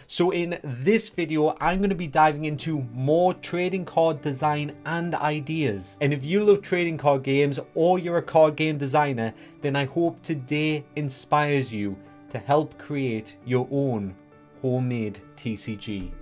So in this video, I'm going to be diving into more trading card design and ideas. And if you love trading card games or you're a card game designer, then I hope today inspires you to help create your own homemade TCG.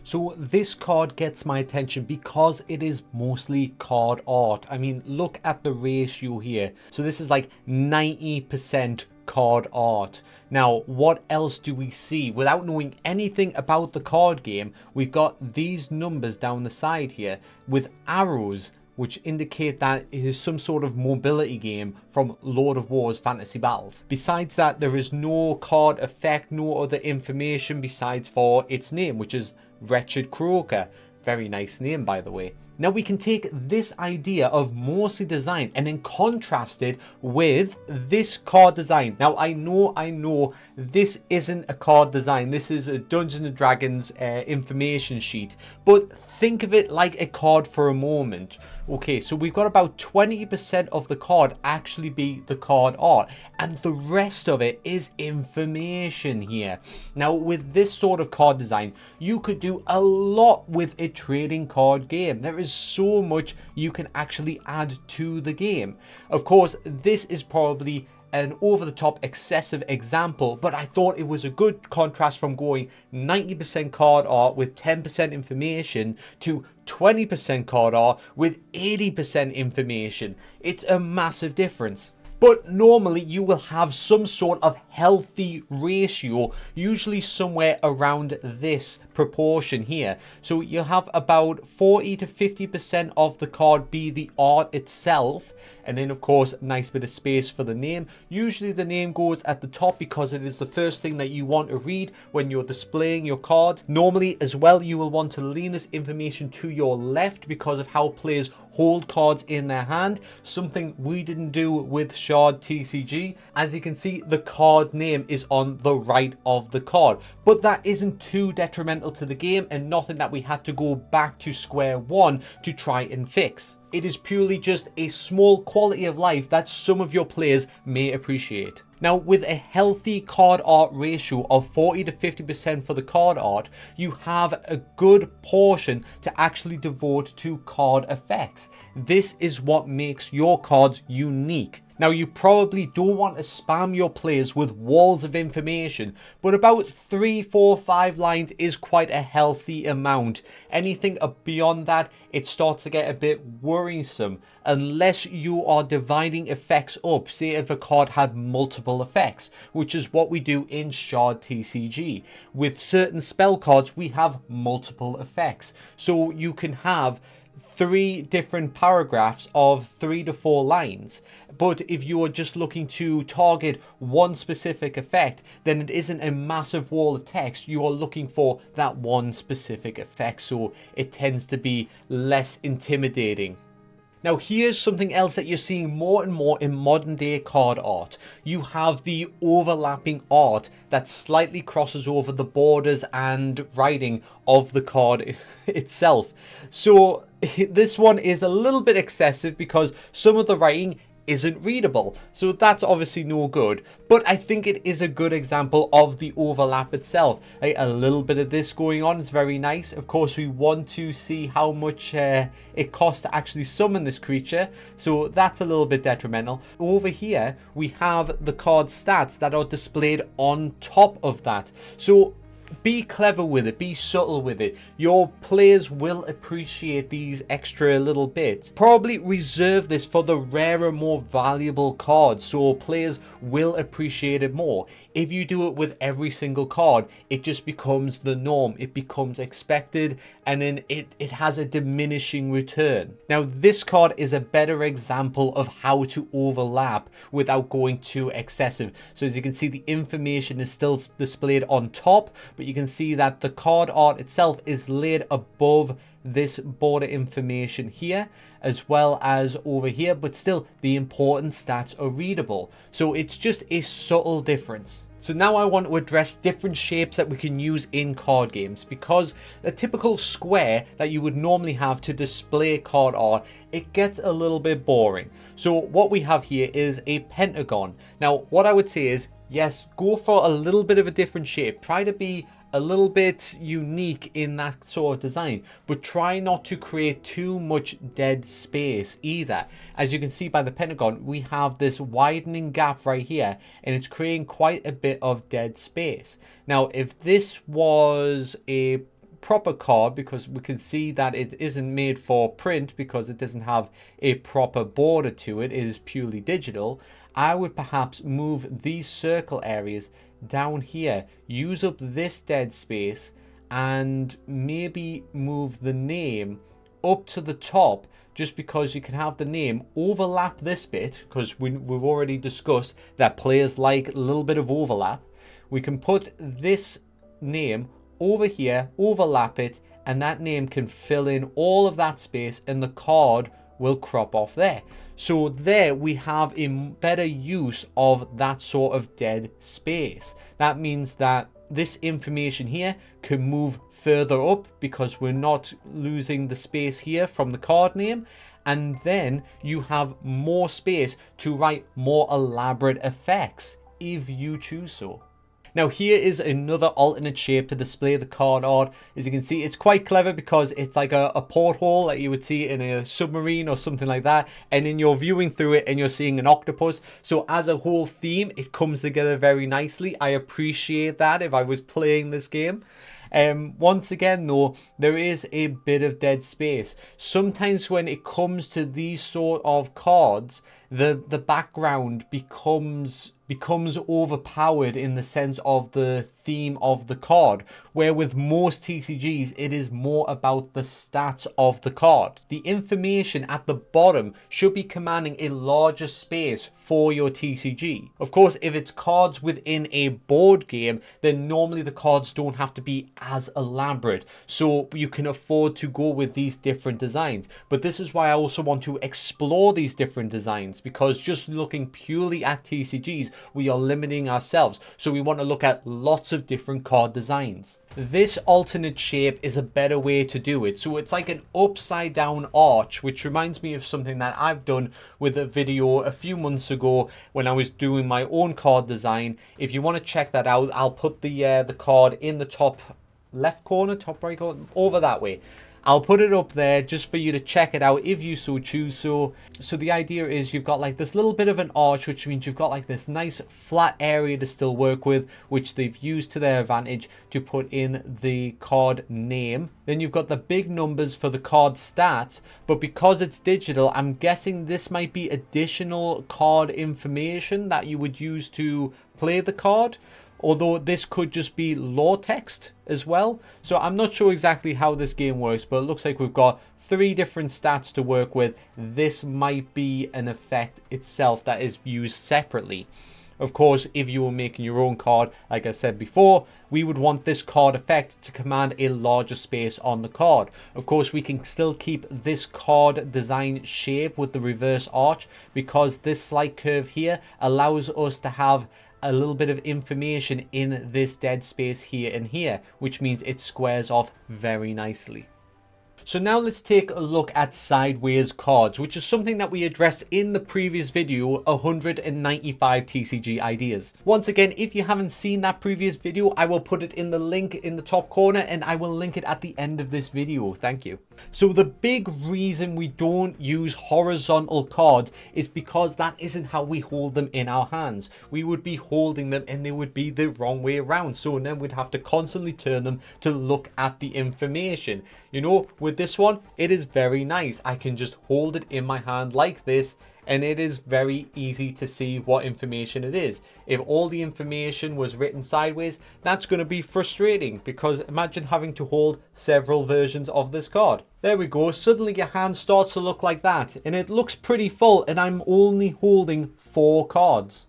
So this card gets my attention because it is mostly card art. I mean, look at the ratio here. So this is like 90% card art. Now, what else do we see? Without knowing anything about the card game, we've got these numbers down the side here with arrows which indicate that it is some sort of mobility game from Lord of War's Fantasy Battles. Besides that, there is no card effect, no other information besides for its name, which is Wretched Croaker. Very nice name, by the way. Now we can take this idea of mostly design and then contrast it with this card design. Now I know this isn't a card design. This is a Dungeons and Dragons information sheet. But think of it like a card for a moment. Okay, so we've got about 20% of the card actually be the card art, and the rest of it is information here. Now with this sort of card design, you could do a lot with a trading card game. There is so much you can actually add to the game. Of course, this is probably an over-the-top excessive example, but I thought it was a good contrast from going 90% card art with 10% information to 20% card art with 80% information. It's a massive difference. But normally you will have some sort of healthy ratio, usually somewhere around this proportion here. So you'll have about 40 to 50% of the card be the art itself. And then of course, a nice bit of space for the name. Usually the name goes at the top because it is the first thing that you want to read when you're displaying your card. Normally as well, you will want to lean this information to your left because of how players hold cards in their hand, something we didn't do with Shard TCG. As you can see, the card name is on the right of the card, but that isn't too detrimental to the game and nothing that we had to go back to square one to try and fix. It is purely just a small quality of life that some of your players may appreciate. Now, with a healthy card art ratio of 40 to 50% for the card art, you have a good portion to actually devote to card effects. This is what makes your cards unique. Now, you probably don't want to spam your players with walls of information, but about 3, 4, 5 lines is quite a healthy amount. Anything beyond that, it starts to get a bit worrisome unless you are dividing effects up. Say if a card had multiple effects, which is what we do in Shard TCG. With certain spell cards, we have multiple effects. So you can have 3 different paragraphs of 3 to 4 lines. But if you are just looking to target one specific effect, then it isn't a massive wall of text. You are looking for that one specific effect, so it tends to be less intimidating. Now here's something else that you're seeing more and more in modern day card art. You have the overlapping art that slightly crosses over the borders and writing of the card itself. So this one is a little bit excessive because some of the writing isn't readable, so that's obviously no good, but I think it is a good example of the overlap itself. Like a little bit of this going on is very nice. Of course, we want to see how much it costs to actually summon this creature, so that's a little bit detrimental. Over here we have the card stats that are displayed on top of that, so be clever with it, be subtle with it. Your players will appreciate these extra little bits. Probably reserve this for the rarer, more valuable cards, so players will appreciate it more. If you do it with every single card, it just becomes the norm, it becomes expected, and then it has a diminishing return. Now this card is a better example of how to overlap without going too excessive. So as you can see, the information is still displayed on top, but you can see that the card art itself is laid above this border information here as well as over here, but still the important stats are readable. So it's just a subtle difference. So now I want to address different shapes that we can use in card games, because the typical square that you would normally have to display card art, it gets a little bit boring. So what we have here is a pentagon. Now what I would say is, yes, go for a little bit of a different shape. Try to be a little bit unique in that sort of design, but try not to create too much dead space either. As you can see by the pentagon, we have this widening gap right here, and it's creating quite a bit of dead space. Now, if this was a proper card, because we can see that it isn't made for print because it doesn't have a proper border to it, it is purely digital, I would perhaps move these circle areas down here, use up this dead space, and maybe move the name up to the top, just because you can have the name overlap this bit, because we've already discussed that players like a little bit of overlap. We can put this name over here, overlap it, and that name can fill in all of that space, and the card will crop off there. So there we have a better use of that sort of dead space. That means that this information here can move further up because we're not losing the space here from the card name, and then you have more space to write more elaborate effects if you choose so. Now here is another alternate shape to display the card art. As you can see, it's quite clever because it's like a porthole that you would see in a submarine or something like that, and then you're viewing through it and you're seeing an octopus. So as a whole theme, it comes together very nicely. I appreciate that if I was playing this game. Once again though, there is a bit of dead space. Sometimes when it comes to these sort of cards, the background becomes overpowered in the sense of the theme of the card, where with most TCGs it is more about the stats of the card. The information at the bottom should be commanding a larger space for your TCG. Of course, if it's cards within a board game, then normally the cards don't have to be as elaborate, so you can afford to go with these different designs. But this is why I also want to explore these different designs, because just looking purely at TCGs, we are limiting ourselves. So we want to look at lots of different card designs. This alternate shape is a better way to do it. So it's like an upside down arch, which reminds me of something that I've done with a video a few months ago when I was doing my own card design. If you want to check that out, I'll put the card in the top left corner, top right corner, over that way. I'll put it up there just for you to check it out if you so choose. So the idea is you've got like this little bit of an arch, which means you've got like this nice flat area to still work with, which they've used to their advantage to put in the card name. Then you've got the big numbers for the card stats, but because it's digital, I'm guessing this might be additional card information that you would use to play the card. Although this could just be lore text as well. So I'm not sure exactly how this game works, but it looks like we've got 3 different stats to work with. This might be an effect itself that is used separately. Of course, if you were making your own card, like I said before, we would want this card effect to command a larger space on the card. Of course, we can still keep this card design shape with the reverse arch, because this slight curve here allows us to have a little bit of information in this dead space here and here, which means it squares off very nicely. So now let's take a look at sideways cards, which is something that we addressed in the previous video, 195 TCG ideas. Once again, if you haven't seen that previous video, I will put it in the link in the top corner, and I will link it at the end of this video. Thank you. So the big reason we don't use horizontal cards is because that isn't how we hold them in our hands. We would be holding them and they would be the wrong way around. So then we'd have to constantly turn them to look at the information. You know, with this one, it is very nice. I can just hold it in my hand like this, and it is very easy to see what information it is. If all the information was written sideways, that's going to be frustrating, because imagine having to hold several versions of this card. There we go. Suddenly your hand starts to look like that, and it looks pretty full, and I'm only holding 4 cards.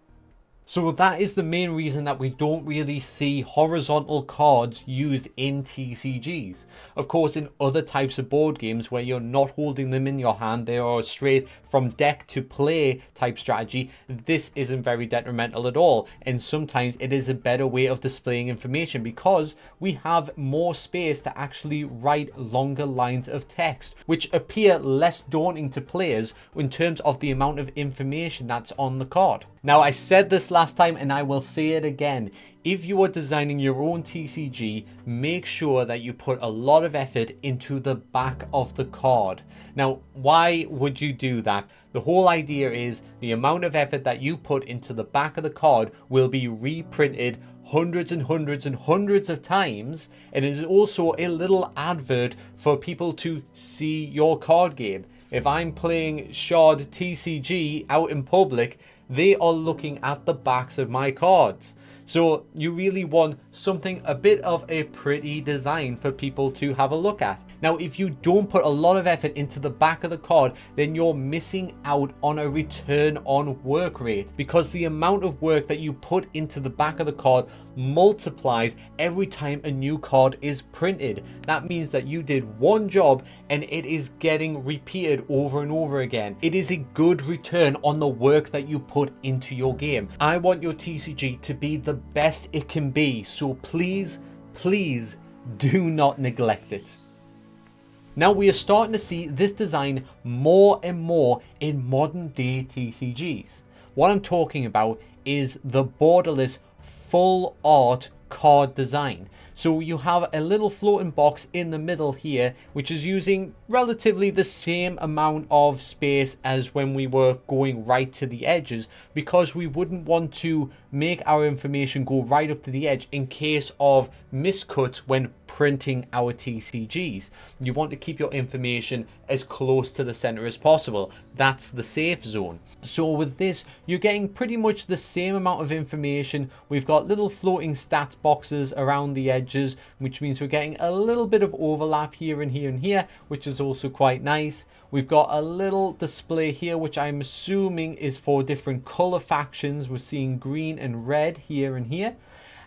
So that is the main reason that we don't really see horizontal cards used in TCGs. Of course, in other types of board games where you're not holding them in your hand, they are straight from deck to play type strategy, this isn't very detrimental at all. And sometimes it is a better way of displaying information because we have more space to actually write longer lines of text, which appear less daunting to players in terms of the amount of information that's on the card. Now, I said this last time and I will say it again. If you are designing your own TCG, make sure that you put a lot of effort into the back of the card. Now, why would you do that? The whole idea is the amount of effort that you put into the back of the card will be reprinted hundreds and hundreds and hundreds of times, and it is also a little advert for people to see your card game. If I'm playing Shard TCG out in public, they are looking at the backs of my cards. So you really want something a bit of a pretty design for people to have a look at. Now, if you don't put a lot of effort into the back of the card, then you're missing out on a return on work rate, because the amount of work that you put into the back of the card multiplies every time a new card is printed. That means that you did one job and it is getting repeated over and over again. It is a good return on the work that you put into your game. I want your TCG to be the best it can be, so please, please do not neglect it. Now, we are starting to see this design more and more in modern day TCGs. What I'm talking about is the borderless full art card design. So you have a little floating box in the middle here, which is using relatively the same amount of space as when we were going right to the edges, because we wouldn't want to make our information go right up to the edge in case of miscuts when printing our TCGs. You want to keep your information as close to the center as possible. That's the safe zone. So with this, you're getting pretty much the same amount of information. We've got little floating stats boxes around the edges, which means we're getting a little bit of overlap here and here and here, which is also quite nice. We've got a little display here, which I'm assuming is for different color factions. We're seeing green and red here and here.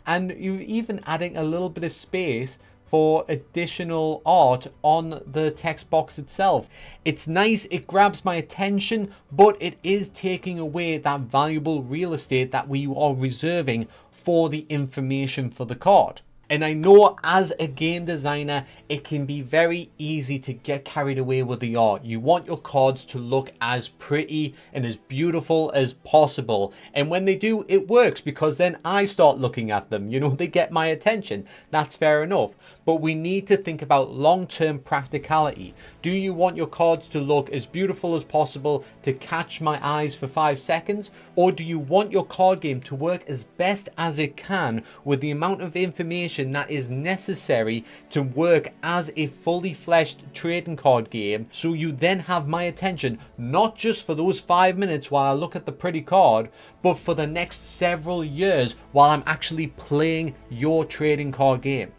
And you're even adding a little bit of space for additional art on the text box itself. It's nice, it grabs my attention, but it is taking away that valuable real estate that we are reserving for the information for the card. And I know as a game designer, it can be very easy to get carried away with the art. You want your cards to look as pretty and as beautiful as possible. And when they do, it works, because then I start looking at them. You know, they get my attention. That's fair enough. But we need to think about long-term practicality. Do you want your cards to look as beautiful as possible to catch my eyes for 5 seconds? Or do you want your card game to work as best as it can with the amount of information that is necessary to work as a fully fleshed trading card game, so you then have my attention not just for those 5 minutes while I look at the pretty card, but for the next several years while I'm actually playing your trading card game?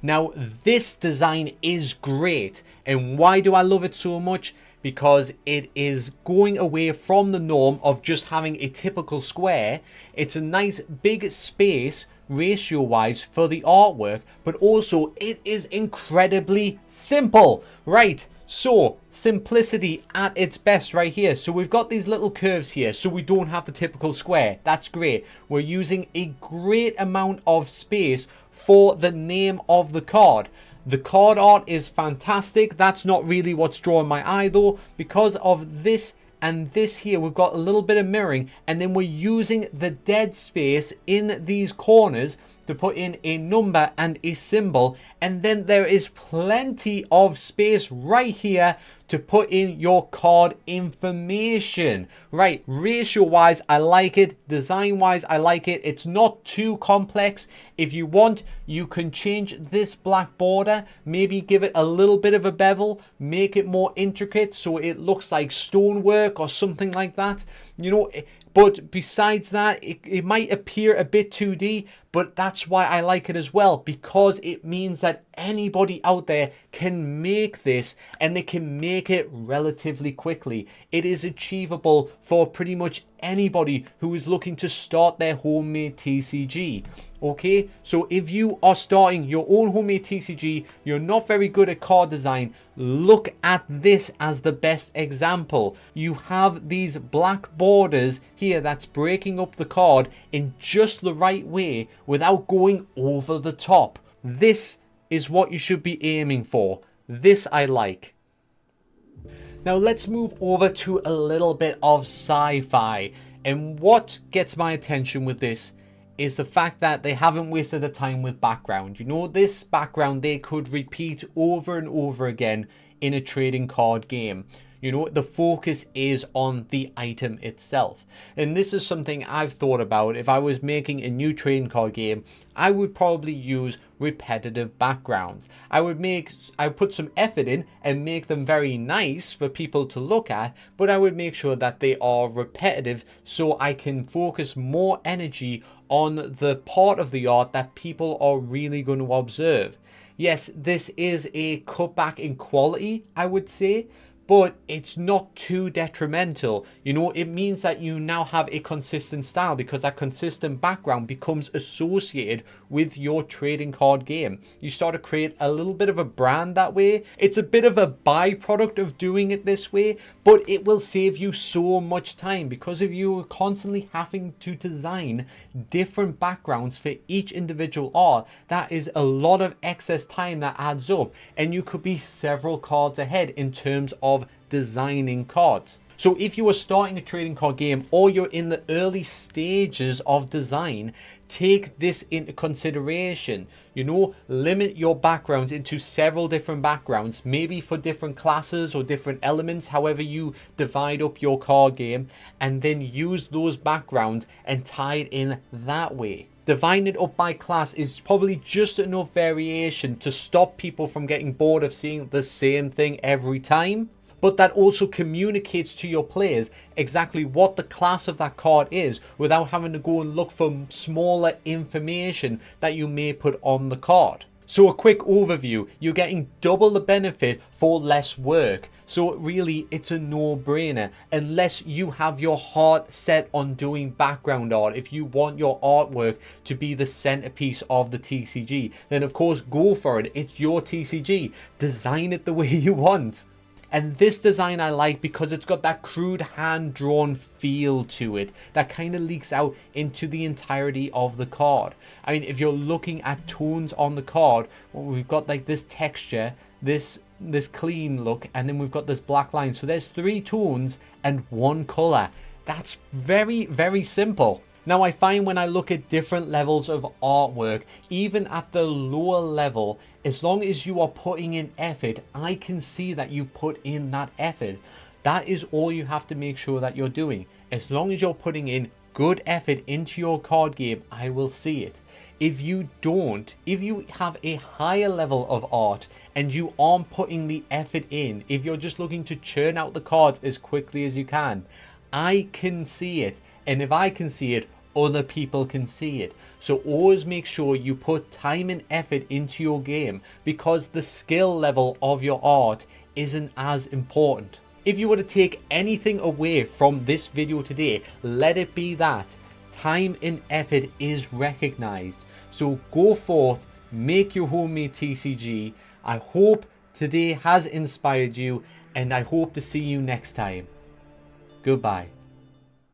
Now, this design is great, and why do I love it so much? Because it is going away from the norm of just having a typical square. It's a nice big space ratio wise for the artwork, but also it is incredibly simple. Right, so simplicity at its best right here. So we've got these little curves here, so we don't have the typical square. That's great. We're using a great amount of space for the name of the card. The card art is fantastic. That's not really what's drawing my eye though, because of this and this here. We've got a little bit of mirroring, and then we're using the dead space in these corners to put in a number and a symbol, and then there is plenty of space right here to put in your card information. Right, ratio wise I like it, design wise I like it. It's not too complex. If you want, you can change this black border, maybe give it a little bit of a bevel, make it more intricate so it looks like stonework or something like that, you know. But besides that, it might appear a bit 2D, but that's why I like it as well, because it means that anybody out there can make this, and they can make it relatively quickly. It is achievable for pretty much anybody who is looking to start their homemade TCG. Okay, so if you are starting your own homemade TCG, you're not very good at card design, look at this as the best example. You have these black borders here that's breaking up the card in just the right way without going over the top. This is what you should be aiming for. This I like. Now let's move over to a little bit of sci-fi. And what gets my attention with this is the fact that they haven't wasted the time with background. You know, this background they could repeat over and over again in a trading card game. You know, the focus is on the item itself. And this is something I've thought about. If I was making a new trading card game, I would probably use repetitive backgrounds. I would put some effort in and make them very nice for people to look at, but I would make sure that they are repetitive so I can focus more energy on the part of the art that people are really going to observe. Yes, this is a cutback in quality, I would say, but it's not too detrimental. You know, it means that you now have a consistent style because that consistent background becomes associated with your trading card game. You start to create a little bit of a brand that way. It's a bit of a byproduct of doing it this way, but it will save you so much time because if you are constantly having to design different backgrounds for each individual art, that is a lot of excess time that adds up, and you could be several cards ahead in terms of designing cards. So if you are starting a trading card game or you're in the early stages of design, take this into consideration. You know, limit your backgrounds into several different backgrounds, maybe for different classes or different elements, however you divide up your card game, and then use those backgrounds and tie it in that way. Dividing it up by class is probably just enough variation to stop people from getting bored of seeing the same thing every time. But that also communicates to your players exactly what the class of that card is without having to go and look for smaller information that you may put on the card. So a quick overview, you're getting double the benefit for less work. So really, it's a no-brainer unless you have your heart set on doing background art. If you want your artwork to be the centerpiece of the TCG, then of course go for it. It's your TCG. Design it the way you want. And this design I like because it's got that crude hand-drawn feel to it that kind of leaks out into the entirety of the card. I mean, if you're looking at tones on the card, well, we've got like this texture, this clean look, and then we've got this black line. So there's 3 tones and 1 color. That's very, very simple. Now I find when I look at different levels of artwork, even at the lower level, as long as you are putting in effort, I can see that you put in that effort. That is all you have to make sure that you're doing. As long as you're putting in good effort into your card game, I will see it. If you don't, if you have a higher level of art and you aren't putting the effort in, if you're just looking to churn out the cards as quickly as you can, I can see it. And if I can see it, other people can see it. So always make sure you put time and effort into your game because the skill level of your art isn't as important. If you were to take anything away from this video today, let it be that time and effort is recognized. So go forth, make your homemade TCG. I hope today has inspired you, and I hope to see you next time. Goodbye.